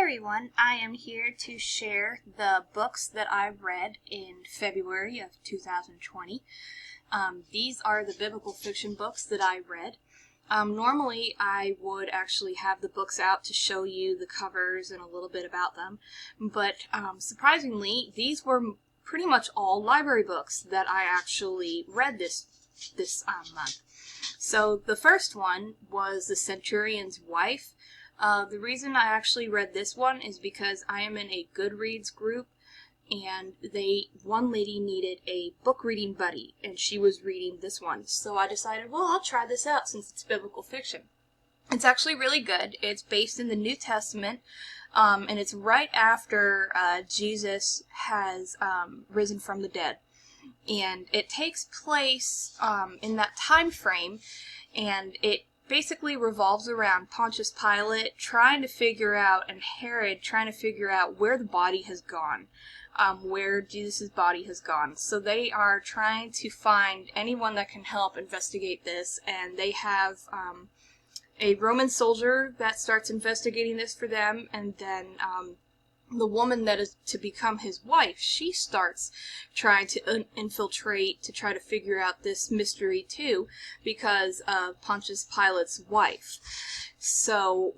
everyone, I am here to share the books that I read in February of 2020. These are the biblical fiction books that I read. Normally I would actually have the books out to show you the covers and a little bit about them, but surprisingly these were pretty much all library books that I actually read this month. So the first one was The Centurions Wife. The reason I actually read this one is because I am in a Goodreads group, and one lady needed a book reading buddy, and she was reading this one. So I decided, well, I'll try this out since it's biblical fiction. It's actually really good. It's based in the New Testament, and it's right after Jesus has risen from the dead. And it takes place in that time frame, and it basically revolves around Pontius Pilate trying to figure out, and Herod trying to figure out where the body has gone, where Jesus' body has gone. So they are trying to find anyone that can help investigate this, and they have a Roman soldier that starts investigating this for them, and then the woman that is to become his wife, she starts trying to infiltrate to try to figure out this mystery too, because of Pontius Pilate's wife. So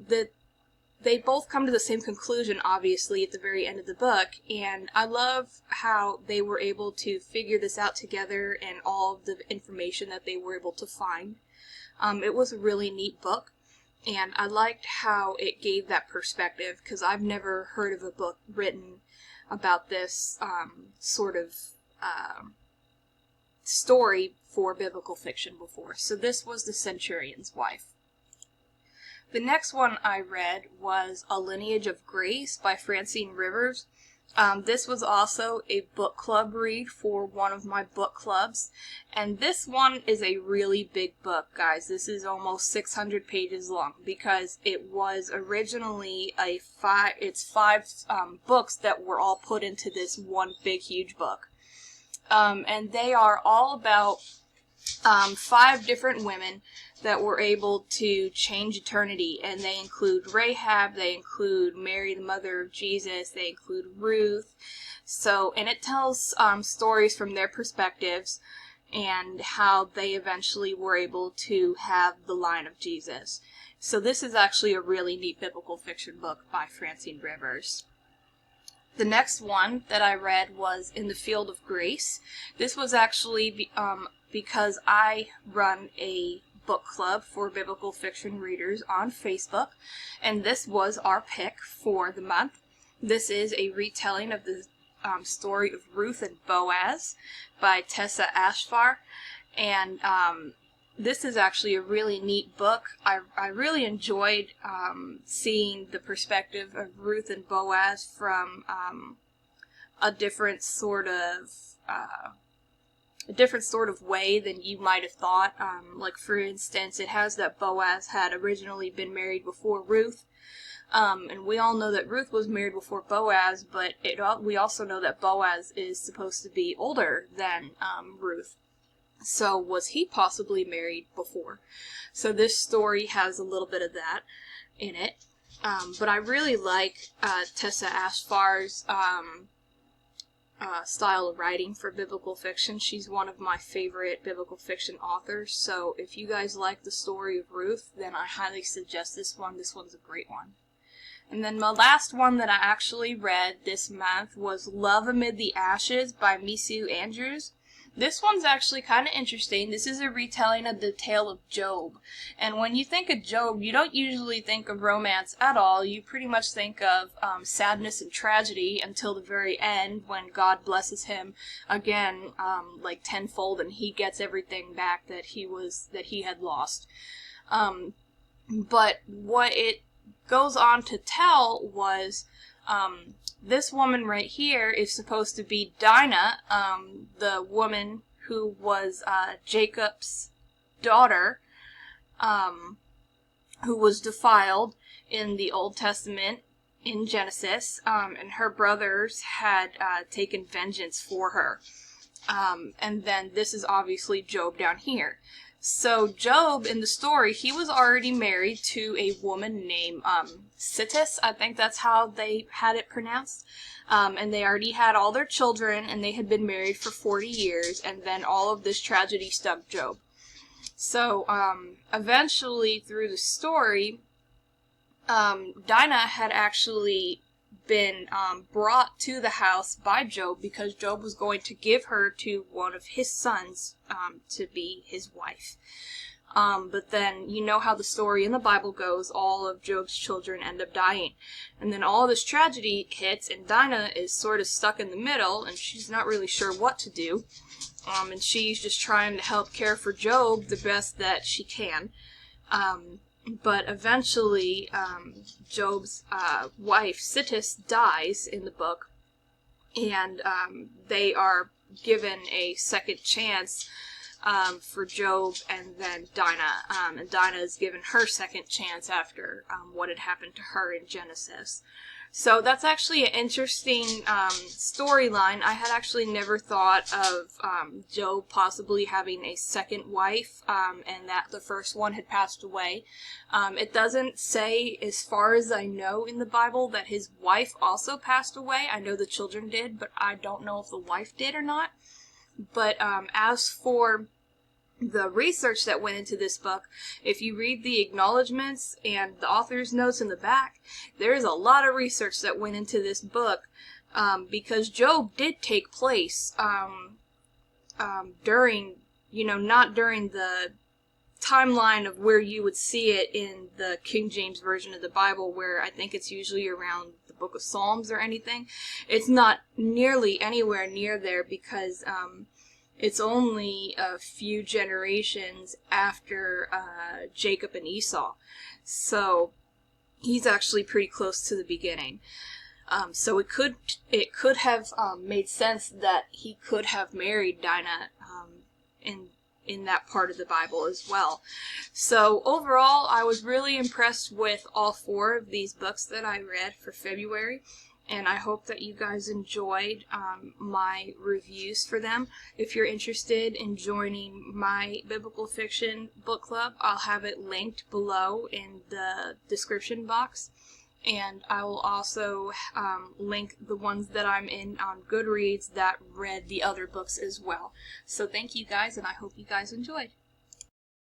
they both come to the same conclusion, obviously, at the very end of the book, and I love how they were able to figure this out together and all of the information that they were able to find. It was a really neat book. And I liked how it gave that perspective, because I've never heard of a book written about this sort of story for biblical fiction before. So this was The Centurion's Wife. The next one I read was A Lineage of Grace by Francine Rivers. This was also a book club read for one of my book clubs, and this one is a really big book, guys. This is almost 600 pages long, because it was originally five books that were all put into this one big huge book, and they are all about 5 different women that were able to change eternity, and they include Rahab, they include Mary, the mother of Jesus, they include Ruth. And it tells stories from their perspectives and how they eventually were able to have the line of Jesus. So this is actually a really neat biblical fiction book by Francine Rivers. The next one that I read was In the Field of Grace. This was actually because I run a book club for biblical fiction readers on Facebook, and this was our pick for the month. This is a retelling of the story of Ruth and Boaz by Tessa Ashfar, and this is actually a really neat book. I really enjoyed seeing the perspective of Ruth and Boaz from a different sort of way than you might have thought. Like, for instance, it has that Boaz had originally been married before Ruth, and we all know that Ruth was married before Boaz, but we also know that Boaz is supposed to be older than Ruth. So was he possibly married before? So this story has a little bit of that in it. But I really like Tessa Ashfar's style of writing for biblical fiction. She's one of my favorite biblical fiction authors, so if you guys like the story of Ruth, then I highly suggest this one. This one's a great one. And then my last one that I actually read this month was Love Amid the Ashes by Misu Andrews. This one's actually kind of interesting. This is a retelling of the tale of Job. And when you think of Job, you don't usually think of romance at all. You pretty much think of sadness and tragedy until the very end, when God blesses him again, like tenfold, and he gets everything back that he had lost. But what it goes on to tell was this woman right here is supposed to be Dinah, the woman who was Jacob's daughter, who was defiled in the Old Testament in Genesis, and her brothers had taken vengeance for her. And then this is obviously Job down here. So Job, in the story, he was already married to a woman named Sittis. I think that's how they had it pronounced. And they already had all their children, and they had been married for 40 years, and then all of this tragedy struck Job. So eventually, through the story, Dinah had actually been brought to the house by Job because Job was going to give her to one of his sons to be his wife. But then, you know how the story in the Bible goes, all of Job's children end up dying. And then all this tragedy hits, and Dinah is sort of stuck in the middle, and she's not really sure what to do. And she's just trying to help care for Job the best that she can. But eventually, Job's wife, Sittis, dies in the book, and they are given a second chance for Job and then Dinah. And Dinah is given her second chance after what had happened to her in Genesis. So that's actually an interesting storyline. I had actually never thought of Job possibly having a second wife, and that the first one had passed away. It doesn't say, as far as I know in the Bible, that his wife also passed away. I know the children did, but I don't know if the wife did or not. But as for the research that went into this book, if you read the acknowledgments and the author's notes in the back, there is a lot of research that went into this book, because Job did take place during, not during the timeline of where you would see it in the King James Version of the Bible, where I think it's usually around the book of Psalms or anything. It's not nearly anywhere near there because it's only a few generations after Jacob and Esau. So he's actually pretty close to the beginning. So it could have made sense that he could have married Dinah in that part of the Bible as well. So overall, I was really impressed with all 4 of these books that I read for February. And I hope that you guys enjoyed my reviews for them. If you're interested in joining my biblical fiction book club, I'll have it linked below in the description box. And I will also link the ones that I'm in on Goodreads that read the other books as well. So thank you guys, and I hope you guys enjoyed.